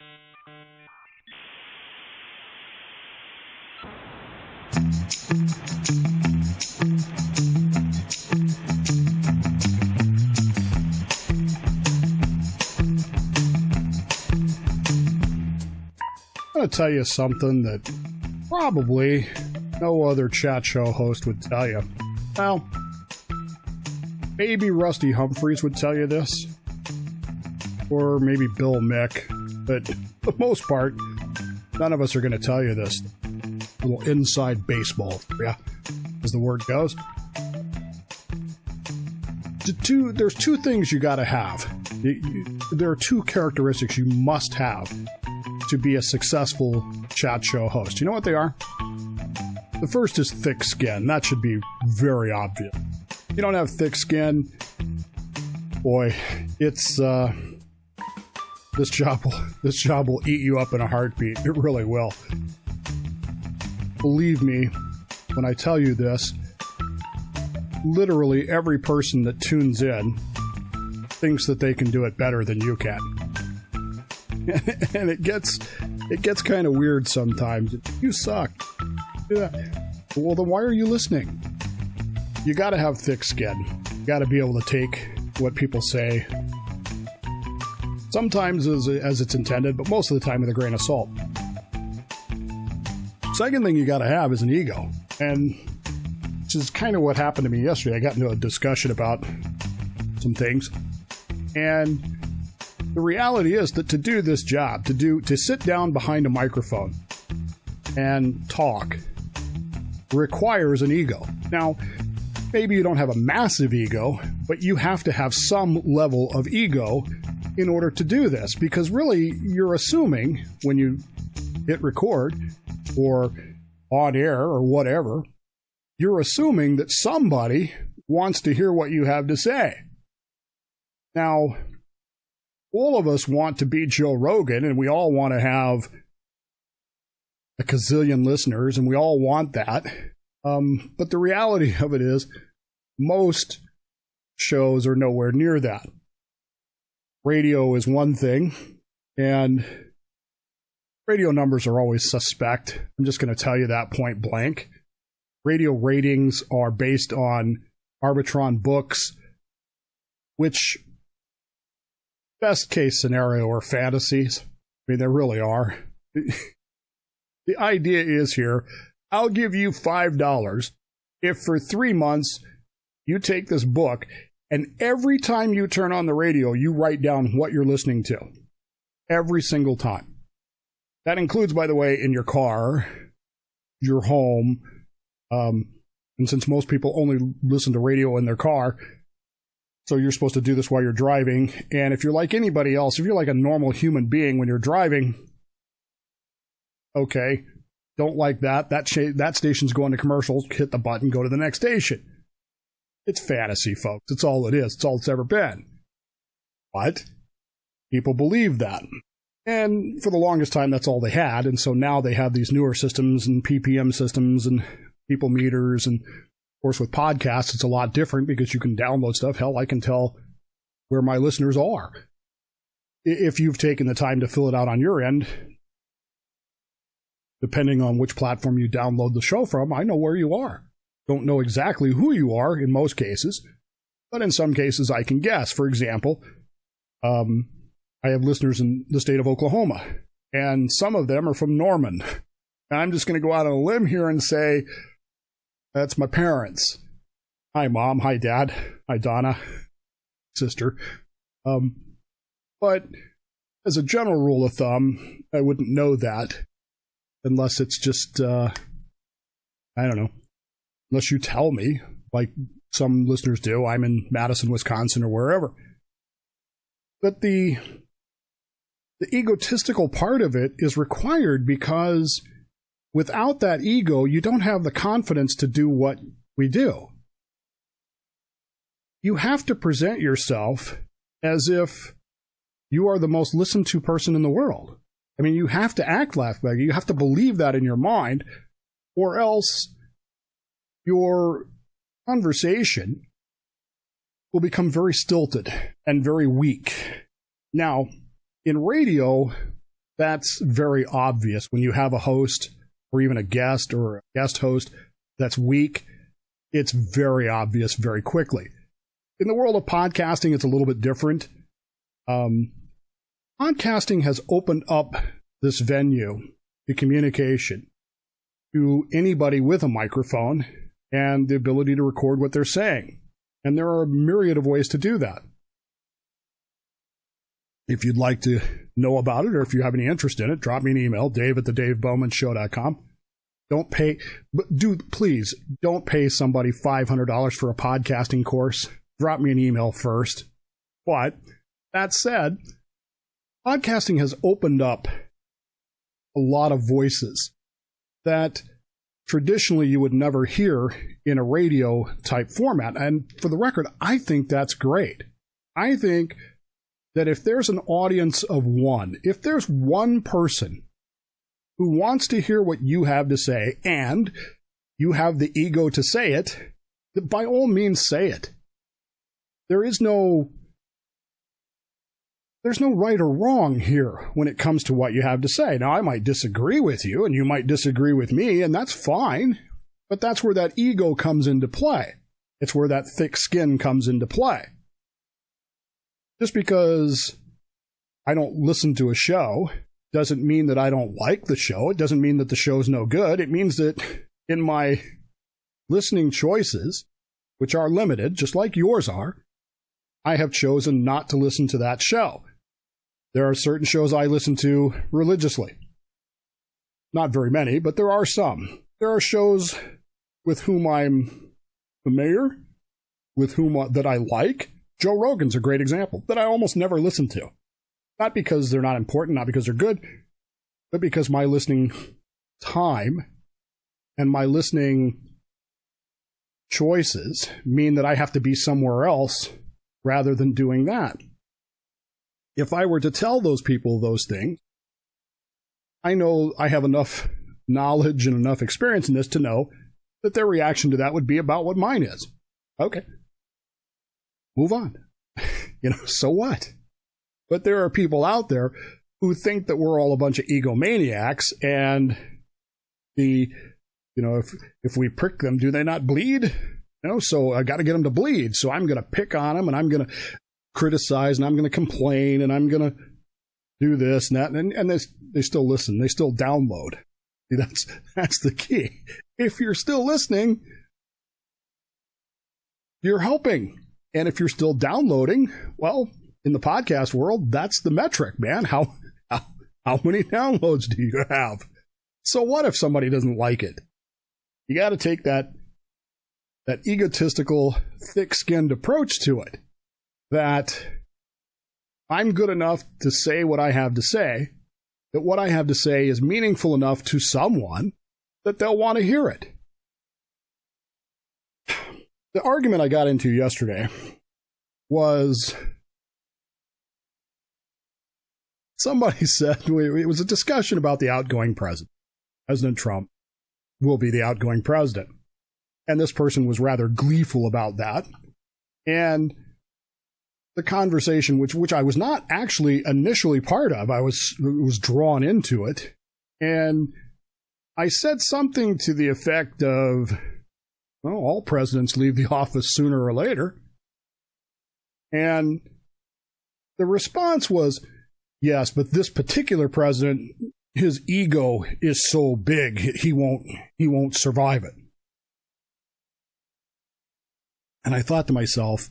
I'm going to tell you something that probably no other chat show host would tell you. Well, maybe Rusty Humphries would tell you this, or maybe Bill Mick, but for the most part, none of us are going to tell you this. A little inside baseball, yeah, as the word goes. There's two things you got to have. There are two characteristics you must have to be a successful chat show host. You know what they are? The first is thick skin. That should be very obvious. You don't have thick skin, boy, it's this job will eat you up in a heartbeat. It really will. Believe me when I tell you this, literally every person that tunes in thinks that they can do it better than you can. And it gets kind of weird sometimes. You suck. Yeah. Well, then why are you listening? You got to have thick skin. You got to be able to take what people say, sometimes as it's intended, but most of the time with a grain of salt. Second thing you got to have is an ego, and which is kind of what happened to me yesterday. I got into a discussion about some things, and the reality is that to do this job, to sit down behind a microphone and talk requires an ego. Now, maybe you don't have a massive ego, but you have to have some level of ego in order to do this, because really you're assuming when you hit record or on air or whatever, you're assuming that somebody wants to hear what you have to say. Now, all of us want to be Joe Rogan, and we all want to have a gazillion listeners, and we all want that. But the reality of it is, most shows are nowhere near that. Radio is one thing, and radio numbers are always suspect. I'm just going to tell you that point blank. Radio ratings are based on Arbitron books, which best case scenario are fantasies. I mean, they really are. The idea is here, I'll give you $5 if for 3 months you take this book and every time you turn on the radio, you write down what you're listening to. Every single time. That includes, by the way, in your car, your home, and since most people only listen to radio in their car, so you're supposed to do this while you're driving. And if you're like anybody else, if you're like a normal human being when you're driving, okay, don't like that. That station's going to commercials. Hit the button, go to the next station. It's fantasy, folks. It's all it is. It's all it's ever been. But people believe that. And for the longest time, that's all they had. And so now they have these newer systems and PPM systems and people meters, and of course, with podcasts, it's a lot different because you can download stuff. Hell, I can tell where my listeners are. If you've taken the time to fill it out on your end, depending on which platform you download the show from, I know where you are. Don't know exactly who you are in most cases, but in some cases I can guess. For example, I have listeners in the state of Oklahoma, and some of them are from Norman. And I'm just going to go out on a limb here and say, that's my parents. Hi, Mom. Hi, Dad. Hi, Donna. Sister. But as a general rule of thumb, I wouldn't know that unless it's just, I don't know, unless you tell me, like some listeners do. I'm in Madison, Wisconsin, or wherever. But the egotistical part of it is required because without that ego, you don't have the confidence to do what we do. You have to present yourself as if you are the most listened to person in the world. I mean, you have to act like that. You have to believe that in your mind, or else your conversation will become very stilted and very weak. Now, in radio, that's very obvious when you have a host or even a guest or a guest host that's weak. It's very obvious very quickly. In the world of podcasting, it's a little bit different. Podcasting has opened up this venue to communication to anybody with a microphone and the ability to record what they're saying. And there are a myriad of ways to do that. If you'd like to know about it, or if you have any interest in it, drop me an email, dave@thedavebowmanshow.com. Please don't pay somebody $500 for a podcasting course. Drop me an email first. But that said, podcasting has opened up a lot of voices that traditionally you would never hear in a radio type format. And for the record, I think that's great. I think that if there's an audience of one, if there's one person who wants to hear what you have to say and you have the ego to say it, by all means say it. There's no right or wrong here when it comes to what you have to say. Now, I might disagree with you and you might disagree with me, and that's fine, but that's where that ego comes into play. It's where that thick skin comes into play. Just because I don't listen to a show doesn't mean that I don't like the show. It doesn't mean that the show's no good. It means that in my listening choices, which are limited, just like yours are, I have chosen not to listen to that show. There are certain shows I listen to religiously. Not very many, but there are some. There are shows with whom I'm familiar, with whom that I like. Joe Rogan's a great example that I almost never listen to. Not because they're not important, not because they're good, but because my listening time and my listening choices mean that I have to be somewhere else rather than doing that. If I were to tell those people those things, I know I have enough knowledge and enough experience in this to know that their reaction to that would be about what mine is. Okay. Move on. So what? But there are people out there who think that we're all a bunch of egomaniacs, and if we prick them, do they not bleed? So I got to get them to bleed. So I'm going to pick on them, and I'm going to criticize, and I'm going to complain, and I'm going to do this and that, and they still listen. They still download. That's the key. If you're still listening, you're helping. And if you're still downloading, well, in the podcast world, that's the metric, man. How many downloads do you have? So what if somebody doesn't like it? You got to take that egotistical, thick-skinned approach to it. That I'm good enough to say what I have to say, that what I have to say is meaningful enough to someone that they'll want to hear it. The argument I got into yesterday was somebody said, it was a discussion about the outgoing president. President Trump will be the outgoing president. And this person was rather gleeful about that. And the conversation, which I was not actually initially part of, I was drawn into it. And I said something to the effect of, well, all presidents leave the office sooner or later. And the response was, yes, but this particular president, his ego is so big, he won't survive it. And I thought to myself,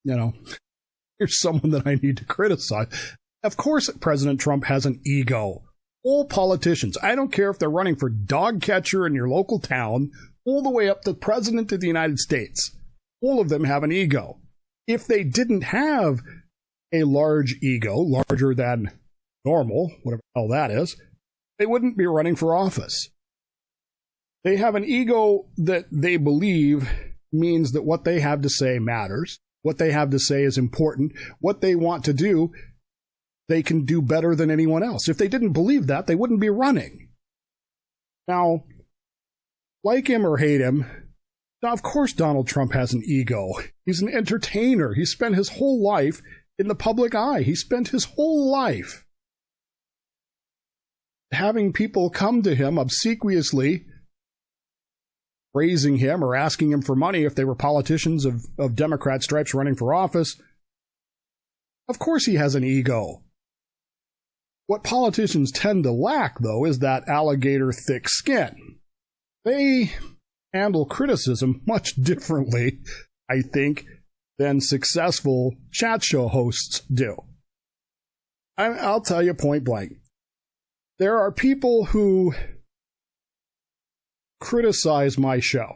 here's someone that I need to criticize. Of course, President Trump has an ego. All politicians, I don't care if they're running for dog catcher in your local town, all the way up to President of the United States, all of them have an ego. If they didn't have a large ego, larger than normal, whatever the hell that is, they wouldn't be running for office. They have an ego that they believe means that what they have to say matters. What they have to say is important. What they want to do, they can do better than anyone else. If they didn't believe that, they wouldn't be running. Now, like him or hate him, now of course Donald Trump has an ego. He's an entertainer. He spent his whole life in the public eye. He spent his whole life having people come to him obsequiously, praising him or asking him for money if they were politicians of Democrat stripes running for office. Of course he has an ego. What politicians tend to lack, though, is that alligator thick skin. They handle criticism much differently, I think, than successful chat show hosts do. I'll tell you point blank. There are people who criticize my show.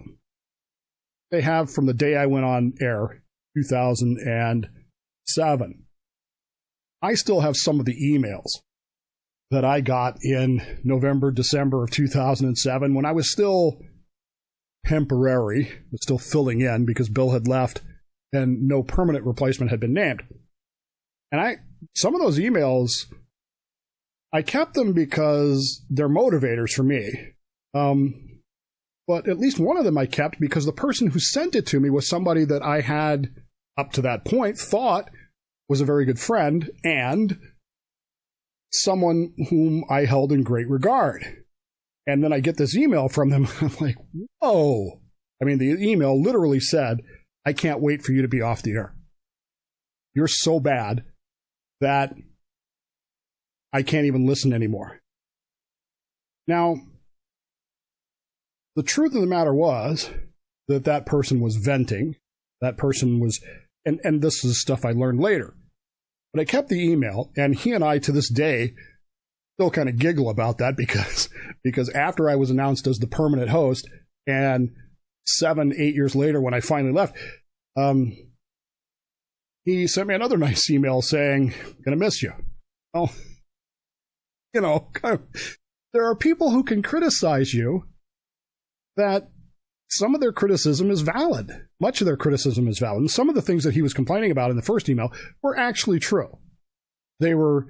They have from the day I went on air, 2007. I still have some of the emails that I got in November, December of 2007 when I was still temporary, but still filling in because Bill had left and no permanent replacement had been named. And some of those emails, I kept them because they're motivators for me. But at least one of them I kept because the person who sent it to me was somebody that I had, up to that point, thought was a very good friend and someone whom I held in great regard. And then I get this email from them. I'm like, whoa. I mean, the email literally said, I can't wait for you to be off the air. You're so bad that I can't even listen anymore. Now, the truth of the matter was that that person was venting. That person was, and this is stuff I learned later. But I kept the email, and he and I, to this day, still kind of giggle about that because after I was announced as the permanent host, and 7-8 years later when I finally left, he sent me another nice email saying, gonna miss you. Well, you know, there are people who can criticize you that some of their criticism is valid. Much of their criticism is valid. And some of the things that he was complaining about in the first email were actually true. They were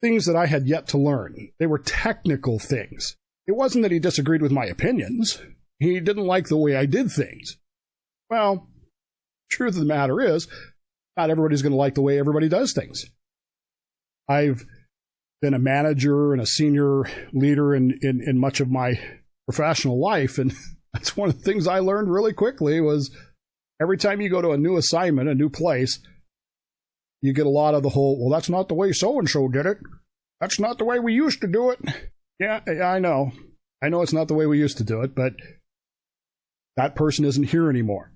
things that I had yet to learn. They were technical things. It wasn't that he disagreed with my opinions. He didn't like the way I did things. Well, truth of the matter is, not everybody's going to like the way everybody does things. I've been a manager and a senior leader in much of my professional life, and that's one of the things I learned really quickly was every time you go to a new assignment, a new place, you get a lot of the whole, well, that's not the way so-and-so did it. That's not the way we used to do it. Yeah, I know. I know it's not the way we used to do it, but that person isn't here anymore.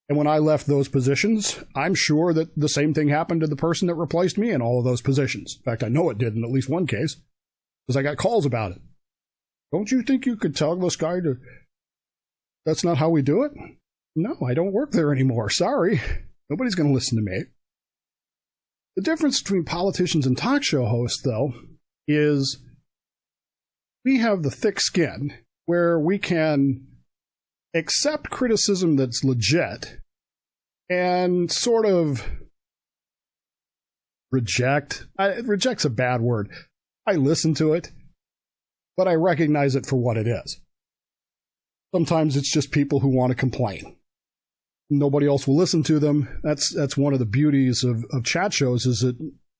And when I left those positions, I'm sure that the same thing happened to the person that replaced me in all of those positions. In fact, I know it did in at least one case, because I got calls about it. Don't you think you could tell this guy that's not how we do it? No, I don't work there anymore. Sorry. Nobody's going to listen to me. The difference between politicians and talk show hosts, though, is we have the thick skin where we can accept criticism that's legit and sort of reject. Reject's a bad word. I listen to it, but I recognize it for what it is. Sometimes it's just people who want to complain. Nobody else will listen to them. That's one of the beauties of chat shows is that,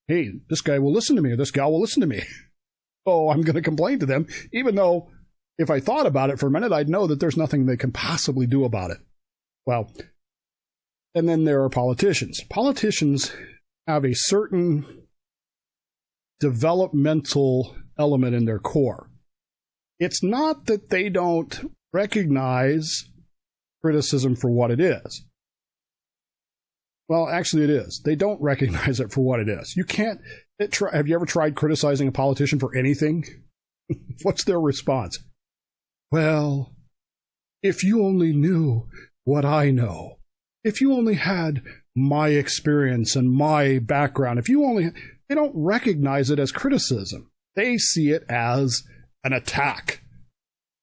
hey, this guy will listen to me or this gal will listen to me. Oh, I'm going to complain to them, even though if I thought about it for a minute, I'd know that there's nothing they can possibly do about it. Well, and then there are politicians. Politicians have a certain developmental element in their core. It's not that they don't recognize criticism for what it is. Well, actually it is. They don't recognize it for what it is. You can't. Have you ever tried criticizing a politician for anything? What's their response? Well, if you only knew what I know, if you only had my experience and my background, they don't recognize it as criticism. They see it as an attack.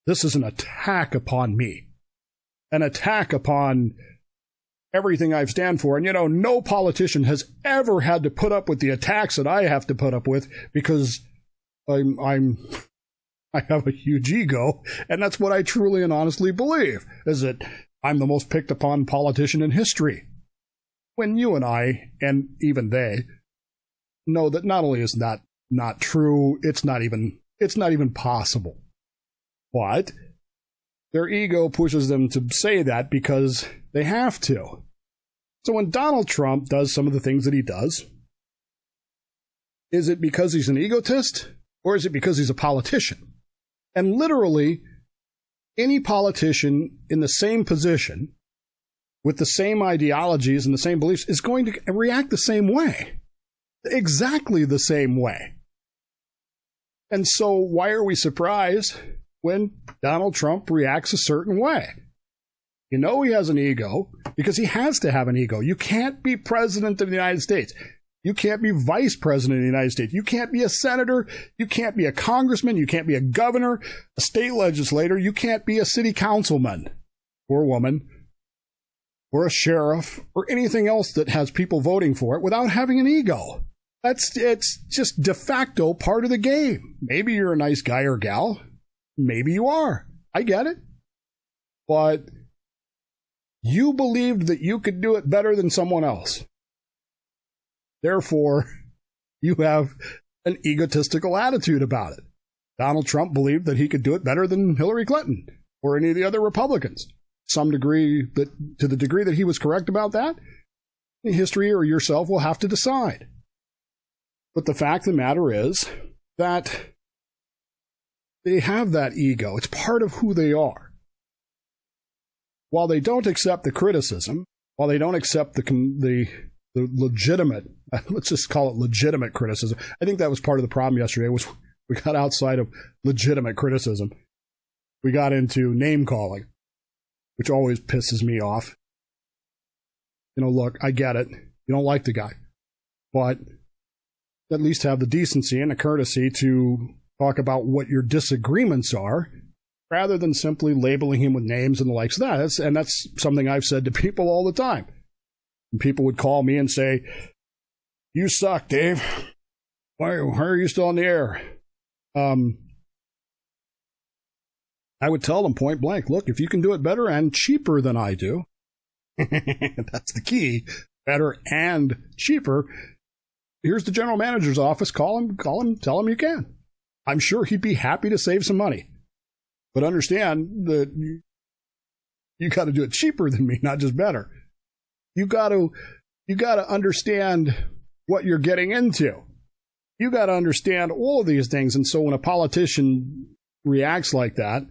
This is an attack upon me, an attack upon everything I stand for. And, no politician has ever had to put up with the attacks that I have to put up with because I have a huge ego, and that's what I truly and honestly believe, is that I'm the most picked upon politician in history. when you and I, and even they, know that not only is that not true, it's not even possible. But their ego pushes them to say that because they have to. So when Donald Trump does some of the things that he does, is it because he's an egotist or is it because he's a politician? And literally, any politician in the same position with the same ideologies and the same beliefs is going to react the same way. Exactly the same way. And so why are we surprised when Donald Trump reacts a certain way? You know he has an ego because he has to have an ego. You can't be president of the United States. You can't be vice president of the United States. You can't be a senator. You can't be a congressman. You can't be a governor, a state legislator. You can't be a city councilman or woman or a sheriff or anything else that has people voting for it without having an ego. It's just de facto part of the game. Maybe you're a nice guy or gal. Maybe you are. I get it. But you believed that you could do it better than someone else. Therefore, you have an egotistical attitude about it. Donald Trump believed that he could do it better than Hillary Clinton or any of the other Republicans. To the degree that he was correct about that, history or yourself will have to decide. But the fact of the matter is that they have that ego. It's part of who they are. While they don't accept the criticism, while they don't accept the legitimate, let's just call it legitimate criticism. I think that was part of the problem yesterday was we got outside of legitimate criticism. We got into name calling, which always pisses me off. You know, look, I get it. You don't like the guy, but at least have the decency and the courtesy to talk about what your disagreements are rather than simply labeling him with names and the likes of that. That's something I've said to people all the time. And people would call me and say, "You suck, Dave. Why are you still on the air?" I would tell them point blank, look, if you can do it better and cheaper than I do, that's the key, better and cheaper, here's the general manager's office. Call him, tell him you can. I'm sure he'd be happy to save some money. But understand that you got to do it cheaper than me, not just better. You got to understand what you're getting into. You got to understand all of these things. And so when a politician reacts like that,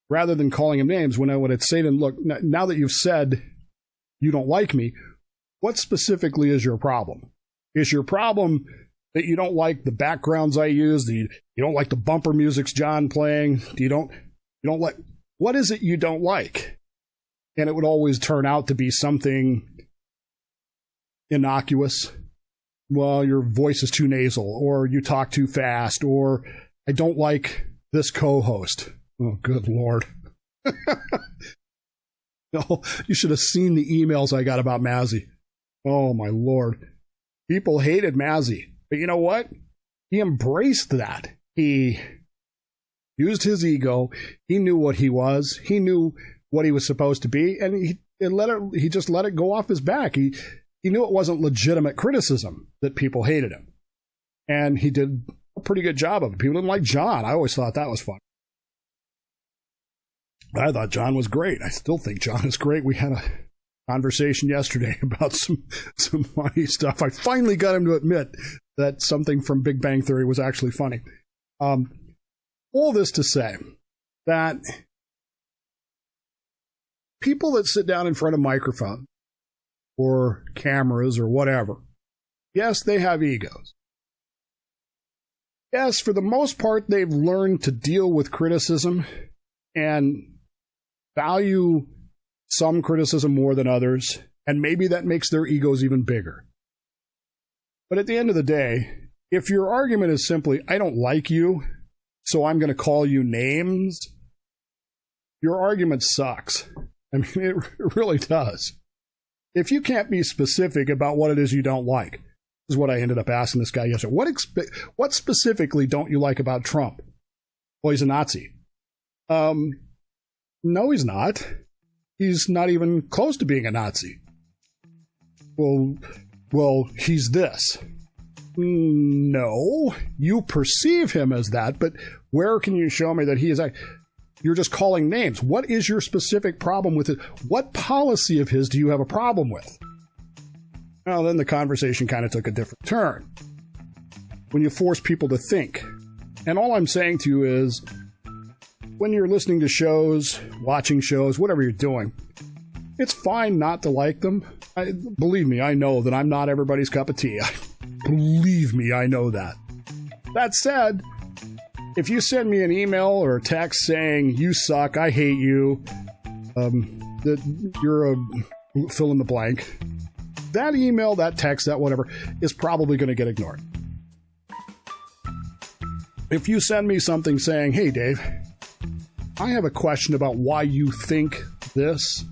rather than calling him names, when I would say to him, look, now that you've said you don't like me, what specifically is your problem? Is your problem that you don't like the backgrounds I use? You don't like the bumper music's John playing? You don't like, what is it you don't like? And it would always turn out to be something innocuous. Well, your voice is too nasal, or you talk too fast, or I don't like this co-host. Oh, good Lord. No, you should have seen the emails I got about Mazzy. Oh, my Lord. People hated Mazzy. But you know what? He embraced that. He used his ego. He knew what he was. He knew what he was supposed to be. And he just let it go off his back. He knew it wasn't legitimate criticism that people hated him. And he did a pretty good job of it. People didn't like John. I always thought that was fun. I thought John was great. I still think John is great. We had a conversation yesterday about some funny stuff. I finally got him to admit that something from Big Bang Theory was actually funny. All this to say that people that sit down in front of microphones or cameras or whatever, yes, they have egos. Yes, for the most part, they've learned to deal with criticism and value some criticism more than others, and maybe that makes their egos even bigger. But at the end of the day, if your argument is simply, I don't like you, so I'm going to call you names, your argument sucks. I mean, it really does. If you can't be specific about what it is you don't like, this is what I ended up asking this guy yesterday. What specifically don't you like about Trump? Well, he's a Nazi. No, he's not. He's not even close to being a Nazi. well, he's this. No, you perceive him as that, but where can you show me that he is? You're just calling names. What is your specific problem with it? What policy of his do you have a problem with? Well, then the conversation kind of took a different turn. When you force people to think. And all I'm saying to you is, when you're listening to shows, watching shows, whatever you're doing, it's fine not to like them. Believe me, I know that I'm not everybody's cup of tea. Believe me, I know that. That said, if you send me an email or a text saying, you suck, I hate you, that you're a fill in the blank, that email, that text, that whatever, is probably going to get ignored. If you send me something saying, hey, Dave, I have a question about why you think this,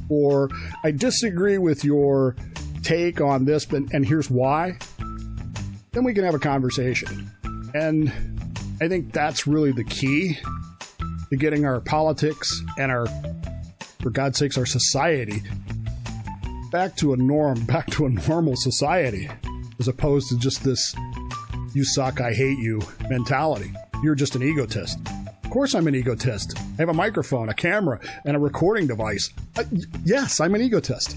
or I disagree with your take on this, and here's why, then we can have a conversation. And I think that's really the key to getting our politics and for God's sakes, our society back to a normal society, as opposed to just this you suck, I hate you mentality. You're just an egotist. Of course I'm an egotist. I have a microphone, a camera, and a recording device. Yes, I'm an egotist.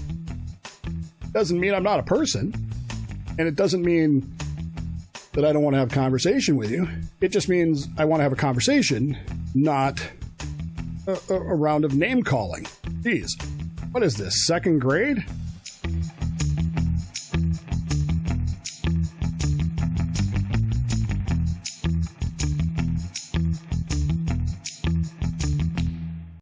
Doesn't mean I'm not a person, and it doesn't mean that I don't want to have a conversation with you. It just means I want to have a conversation, not a round of name calling. Geez, what is this, second grade?